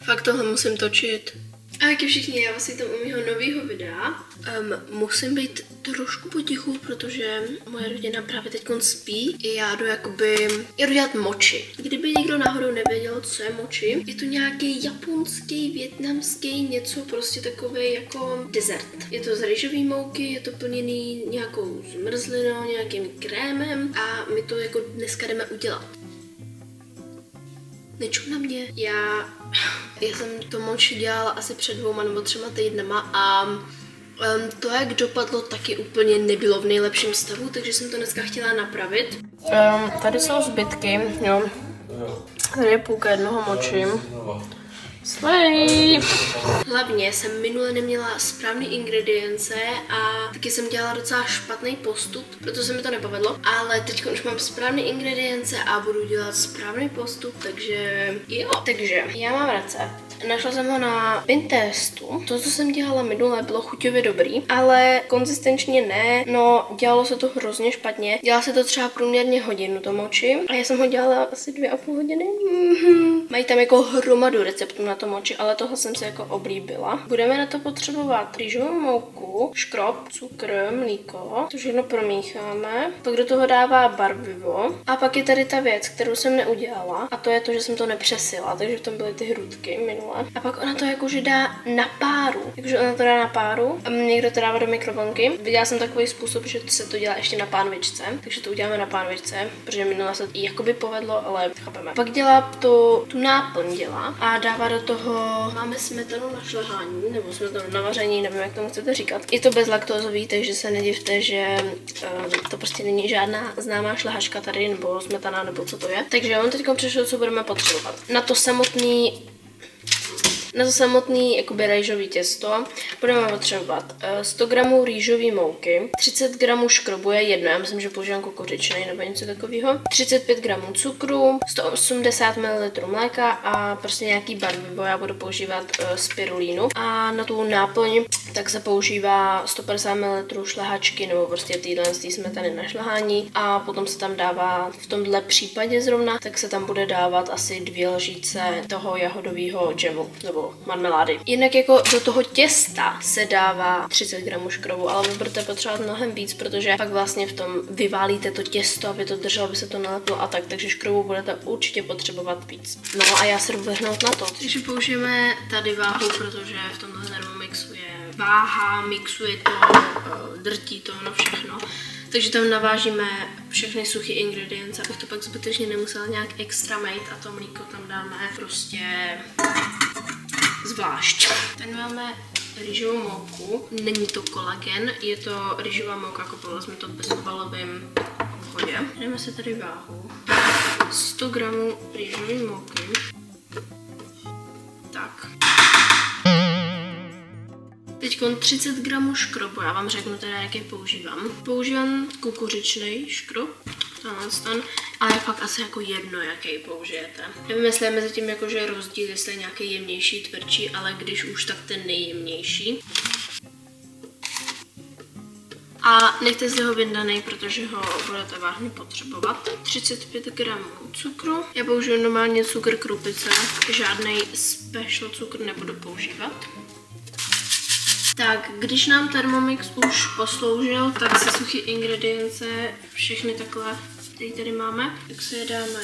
Fakt tohle musím točit. A jak všichni, já vás vítám u mého nového videa. Musím být trošku potichu, protože moje rodina právě teď spí. Já jdu dělat mochi. Kdyby někdo náhodou nevěděl, co je mochi, je to nějaký japonský, vietnamský, něco prostě takový jako dezert. Je to z rýžové mouky, je to plněný nějakou zmrzlinou, nějakým krémem a my to jako dneska jdeme udělat. Nečup na mě. Já jsem to mochi dělala asi před 2 nebo 3 týdnama a to, jak dopadlo, taky úplně nebylo v nejlepším stavu, takže jsem to dneska chtěla napravit. Tady jsou zbytky, jo. Tady je půlka jednoho mochi. Slej! Hlavně jsem minule neměla správný ingredience a taky jsem dělala docela špatný postup, proto se mi to nepovedlo, ale teď už mám správný ingredience a budu dělat správný postup, takže jo. Takže já mám recept. Našla jsem ho na Pinterestu. To, co jsem dělala minule, bylo chuťově dobrý, ale konzistenčně ne. No, dělalo se to hrozně špatně. Dělala se to třeba průměrně hodinu to mochi a já jsem ho dělala asi 2,5 hodiny. Mají tam jako hromadu receptů na to mochi, ale tohle jsem si jako oblíbila. Budeme na to potřebovat rýžovou mouku, škrob, cukr, mlíko. To všechno promícháme. Pak do toho dává barvivo. A pak je tady ta věc, kterou jsem neudělala. A to je to, že jsem to nepřesila, takže v tom byly ty hrudky minule. A pak ona to jakože dá na páru. Takže ona to dá na páru. A někdo to dává do mikrovlnky. Viděla jsem takový způsob, že se to dělá ještě na pánvičce. Takže to uděláme na pánvičce, protože minule se to jakoby povedlo, ale chápeme. Pak dělá tu náplň dělá a dává do toho, máme smetanu na šlehání, nebo smetanu na vaření, nevím, jak tomu chcete říkat. Je to bezlaktózový, takže se nedivte, že to prostě není žádná známá šlehačka tady, nebo smetana, nebo co to je. Takže já vám teď přešel, co budeme potřebovat. Na to samotný jakoby rýžový těsto budeme potřebovat 100 g rýžové mouky, 30 g škrobu je jedno, já myslím, že používám kukuřičnej nebo něco takového, 35 g cukru, 180 ml mléka a prostě nějaký barvivo, já budu používat spirulínu. A na tu náplň tak se používá 150 ml šlehačky nebo prostě týhle smetany na šlehání a potom se tam dává, v tomhle případě zrovna, tak se tam bude dávat asi 2 lžíce toho jahodového džemu nebo marmelády. Jinak jako do toho těsta se dává 30 g škrobu, ale vy budete potřebovat mnohem víc, protože pak vlastně v tom vyválíte to těsto, aby to drželo, aby se to nalepilo a tak, takže škrobu budete určitě potřebovat víc. No a já se jdu vrhnout na to. Takže použijeme tady váhu, protože v tomhle Thermomixu je váha, mixuje to, drtí to, no všechno. Takže tam navážíme všechny suché ingredience, abych to pak zbytečně nemusela nějak extra mít a to mlíko tam dáme prostě zvlášť. Tady máme rýžovou mouku, není to kolagen, je to rýžová mouka, kupovala jsme to v bezobalovém obchodě. Jdeme se tady váhu. 100 g rýžové mouky. Tak. Teď 30 g škrobu, já vám řeknu teda, jaký používám. Používám kukuřičnej škrob, ale je fakt asi jako jedno, jaký použijete. Nevím, jestli je mezi tím jakože rozdíl, jestli je nějaký jemnější, tvrdší, ale když už, tak ten nejjemnější. A nechte si ho vyndanej, protože ho budete vážně potřebovat. 35 g cukru. Já použiju normálně cukr krupice, žádný special cukr nebudu používat. Tak, když nám Thermomix už posloužil, tak si suché ingredience, všechny takhle, které tady máme, tak si je dáme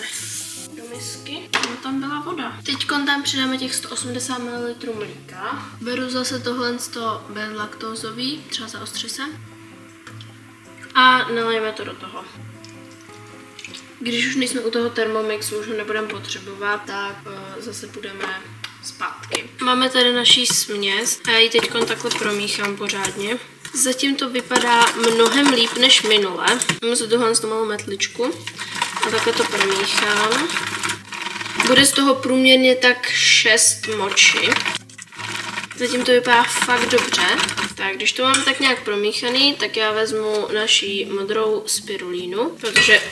do misky. No tam byla voda. Teď tam přidáme těch 180 ml mlíka. Beru zase tohle bezlaktózový, třeba zaostři se. A nalejeme to do toho. Když už nejsme u toho Thermomixu, už ho nebudeme potřebovat, tak zase budeme zpátky. Máme tady naší směs a já ji teď takhle promíchám pořádně. Zatím to vypadá mnohem líp než minule. Mám se tohle malou metličku a takhle to promíchám. Bude z toho průměrně tak 6 mochi. Zatím to vypadá fakt dobře. Tak když to máme tak nějak promíchaný, tak já vezmu naší modrou spirulínu, protože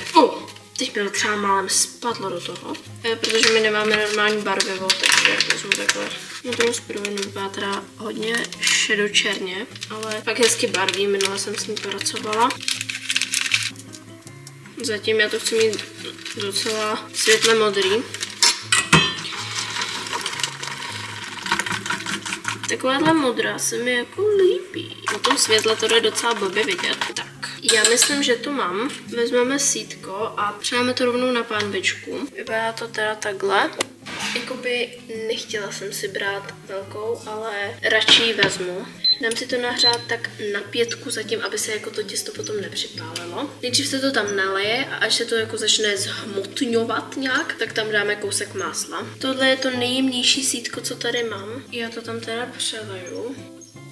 teď mi to třeba málem spadlo do toho, protože my nemáme normální barvivo, takže vezmu takhle modrou spirulínu, vypadá teda hodně šedočerně, ale pak hezky barví, minule jsem s ní pracovala. Zatím já to chci mít docela světle modrý. Takováhle modrá se mi jako líbí. Na tom světle to jde docela blbě vidět. Tak, já myslím, že to mám. Vezmeme sítko a přijeme to rovnou na pánvičku. Vypadá to teda takhle. Jakoby nechtěla jsem si brát velkou, ale radši ji vezmu. Dám si to nahřát tak na 5 zatím, aby se jako to těsto potom nepřipálilo. Nejdřív se to tam naleje a až se to jako začne zhmotňovat nějak, tak tam dáme kousek másla. Tohle je to nejjemnější sítko, co tady mám. Já to tam teda přeleju.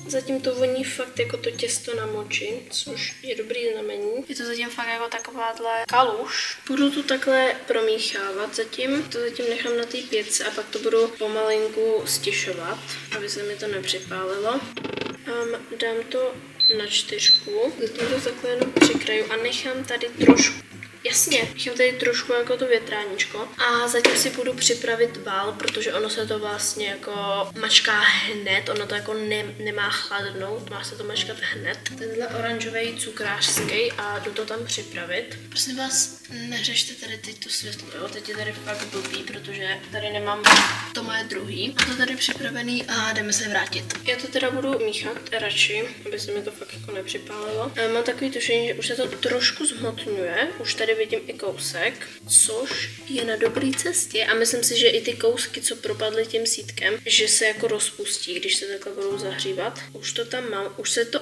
Zatím to voní fakt jako to těsto na moči, což je dobrý znamení. Je to zatím fakt jako takováhle kaluž. Budu to takhle promíchávat zatím. To zatím nechám na té pětce a pak to budu pomalinku stišovat, aby se mi to nepřipálilo. Dám to na 4. Zatím to takhle jenom přikraju a nechám tady trošku. Jasně, nechám tady trošku jako to větráníčko a zatím si budu připravit bál, protože ono se to vlastně jako mačká hned, ono to jako nemá chladnout, má se to mačkat hned. Tenhle oranžový cukrářský a jdu to tam připravit. Prosím vás, neřešte tady teď to světlo, jo, teď je tady fakt blbý, protože tady nemám to moje druhý. A to tady připravený a jdeme se vrátit. Já to teda budu míchat radši, aby se mi to fakt jako nepřipálilo. Mám takový tušení, že už se to trošku zhmotňuje, už tady vidím i kousek, což je na dobré cestě a myslím si, že i ty kousky, co propadly tím sítkem, že se jako rozpustí, když se takhle budou zahřívat. Už to tam mám, už se to,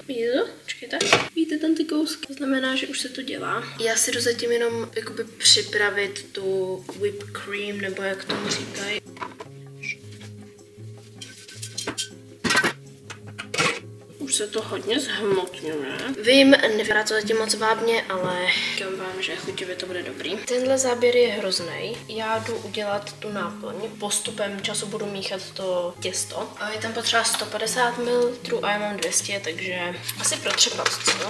počkejte, vidíte tam ty kousky, to znamená, že už se to dělá. Já si jdu zatím jenom jakoby připravit tu whipped cream, nebo jak tomu říkají. Už se to hodně zhmotňuje. Vím, nevypadá to zatím moc vábně, ale říkám vám, že chutivě to bude dobrý. Tenhle záběr je hrozný. Já jdu udělat tu náplň. Postupem času budu míchat to těsto. A je tam potřeba 150 ml a já mám 200, takže asi protřepat, co?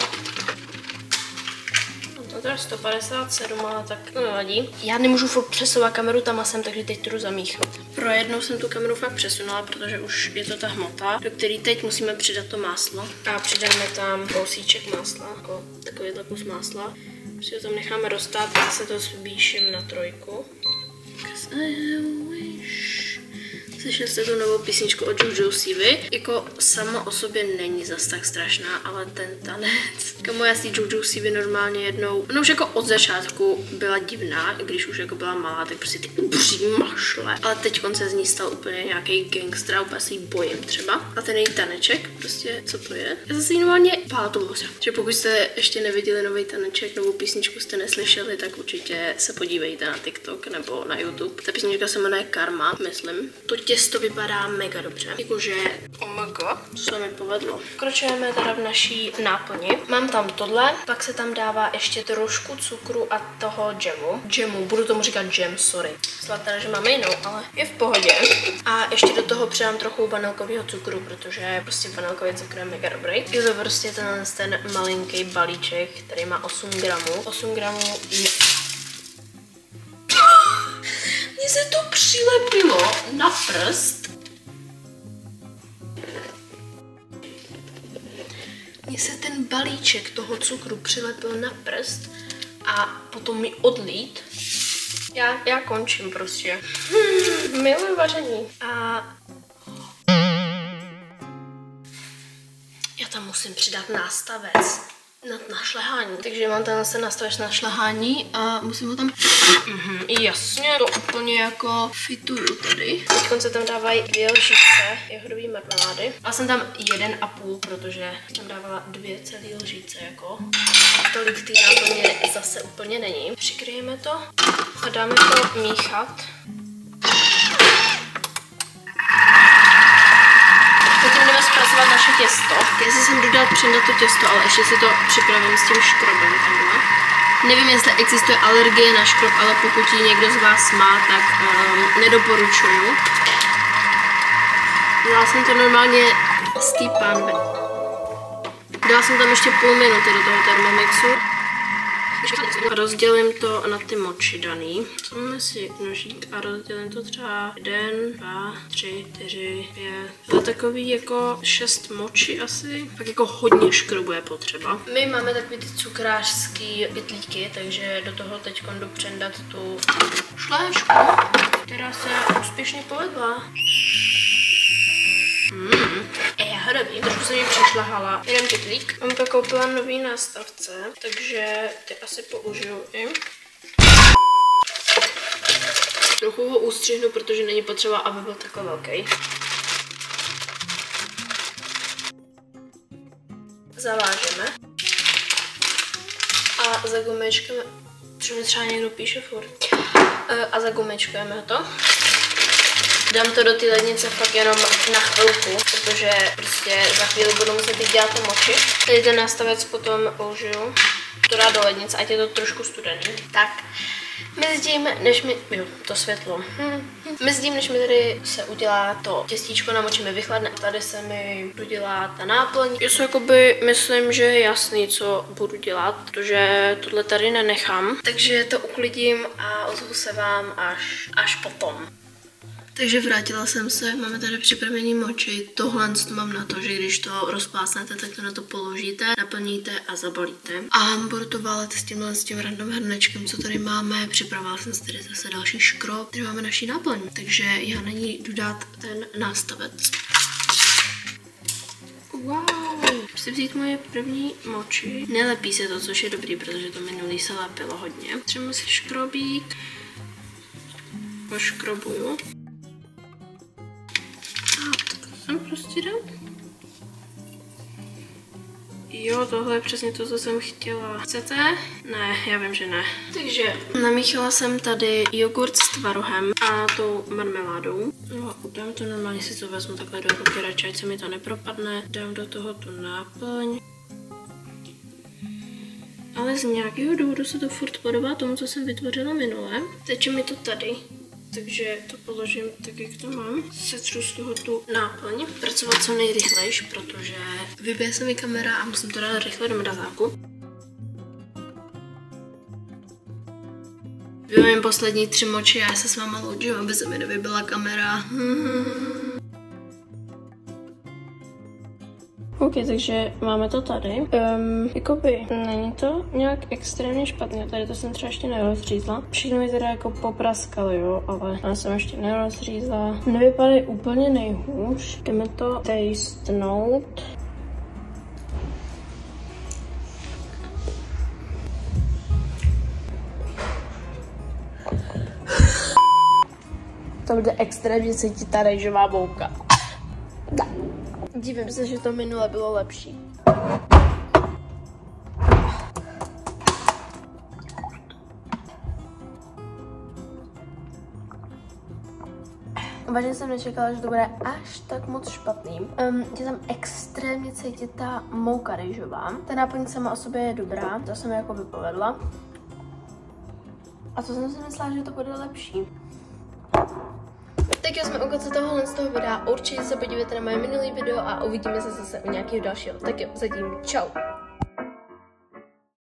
No to je 157, ale tak to nevadí. Já nemůžu furt přesouvat kameru tam a sem, takže teď to jdu zamíchat. Pro jednou jsem tu kameru fakt přesunula, protože už je to ta hmota, do které teď musíme přidat to máslo. A přidáme tam kousíček másla, jako takovýhle kus másla. Si to tam necháme roztát a se to zvýším na 3. Slyšeli jste tu novou písničku od Jojo Siwy. Jako sama o sobě není zas tak strašná, ale ten tanec. Kamu já si Jojo Siwy normálně jednou, no už jako od začátku byla divná, i když už jako byla malá, tak prostě ty upří mašle. Ale teď se z ní stal úplně nějaký gangster a úplně si jí bojím třeba. A ten její taneček, prostě co to je? Já zase normálně pála to bosa. Takže pokud jste ještě neviděli nový taneček, novou písničku jste neslyšeli, tak určitě se podívejte na TikTok nebo na YouTube. Ta písnička se jmenuje Karma, myslím. To těsto vypadá mega dobře. Jakože omega, to se mi povedlo. Pokračujeme teda v naší náplni. Mám tam tohle, pak se tam dává ještě trošku cukru a toho džemu. Budu tomu říkat džem, sorry. Myslela teda, že máme jinou, ale je v pohodě. A ještě do toho přidám trochu vanilkového cukru, protože prostě vanilkový cukr je mega dobrý. Je to prostě ten malinký balíček, který má 8 gramů. 8 gramů je... Mně se to přilepilo na prst. Mně se ten balíček toho cukru přilepil na prst a potom mi odlít. Já končím prostě. Miluji vaření. A já tam musím přidat nástavec na šlehání. Takže mám tenhle se nastaveš na šlehání a musím ho tam... jasně, to úplně jako fituju tady. Teď se tam dávají 2 lžičce jahodové marmelády. A jsem tam 1,5, protože jsem dávala 2 celé lžičce jako. Tolik tý náplně zase úplně není. Přikryjeme to a dáme to míchat. Potom jdeme zpracovat naše těsto. Já si jsem dodal přendat to těsto, ale ještě si to připravím s tím škrobem tamhle. Nevím, jestli existuje alergie na škrob, ale pokud ji někdo z vás má, tak nedoporučuju. Dala jsem to normálně z té pánve. Dala jsem tam ještě půl minuty do toho Thermomixu. A rozdělím to na ty moči daný. Vezmeme si nožík a rozdělím to třeba 1, 2, 3, 4, 5. To je takový jako 6 moči asi. Tak jako hodně škrobu je potřeba. My máme takový ty cukrářský pytlíky, takže do toho teď jdu přendat tu šléšku, která se úspěšně povedla. Jahodový. Trošku jsem ji přešlahala. Jenom kytlík. Mamka koupila nový nástavce, takže ty asi použiju i. Trochu ho ustřihnu, protože není potřeba, aby byl takový velký. Zavážeme. A zagumečkujeme, což mi třeba někdo píše furt. A zagumečkujeme to. Dám to do té lednice fakt jenom na chvilku, protože prostě za chvíli budu muset dělat to moči. Tady ten nástavec potom použiju. To dá do lednice, ať je to trošku studený. Tak, mezitím, než mi... Jo, to světlo. Mezitím, než mi tady se udělá to těstíčko, namočíme vychladne. Tady se mi udělá ta náplň. Já si jakoby myslím, že je jasný, co budu dělat, protože tohle tady nenechám. Takže to uklidím a ozvu se vám až potom. Takže vrátila jsem se, máme tady připravený moči. Tohle to mám na to, že když to rozpásnete, tak to na to položíte, naplníte a zabalíte. A budu to válet s tím random hrnečkem, co tady máme. Připravila jsem si tady zase další škrob, tady máme naší náplň. Takže já na ní jdu dát ten nástavec. Wow, chci vzít moje první moči. Nelepí se to, což je dobrý, protože to minulý se lepilo hodně. Třeba si škrobík. Poškrobuju. Jsem prostě dám. Jo, tohle je přesně to, co jsem chtěla. Chcete? Ne, já vím, že ne. Takže namíchala jsem tady jogurt s tvarohem a tou marmeládou. No a dám to normálně, si to vezmu takhle do ruky, radši, ať se mi to nepropadne. Dám do toho tu náplň. Ale z nějakého důvodu se to furt podobá tomu, co jsem vytvořila minule. Teče mi to tady. Takže to položím tak, jak to mám. Setřu z toho tu náplň. Pracovat co nejrychlejš, protože vybije se mi kamera a musím to dát rychle do mrazáku. Vybijím poslední 3 moči a já se s váma loučím, aby se mi nevybila kamera. OK, takže máme to tady. Jakoby není to nějak extrémně špatně, tady to jsem třeba ještě nerozřízla. Všechno mi teda jako popraskalo, jo, ale já jsem ještě nerozřízla. Nevypadají úplně nejhůř. Jdeme to tastenout. To bude extrémně cítit ta rejžová mouka. Divím se, že to minule bylo lepší. Vážně jsem nečekala, že to bude až tak moc špatný. Je tam extrémně cítit ta mouka rejžová. Ta náplň sama o sobě je dobrá, to jsem jako vypovedla. A to jsem si myslela, že to bude lepší. Tak jsme u konce tohohle z toho videa. Určitě se podívejte na moje minulý video a uvidíme se zase u nějakého dalšího. Tak jo, zatím čau.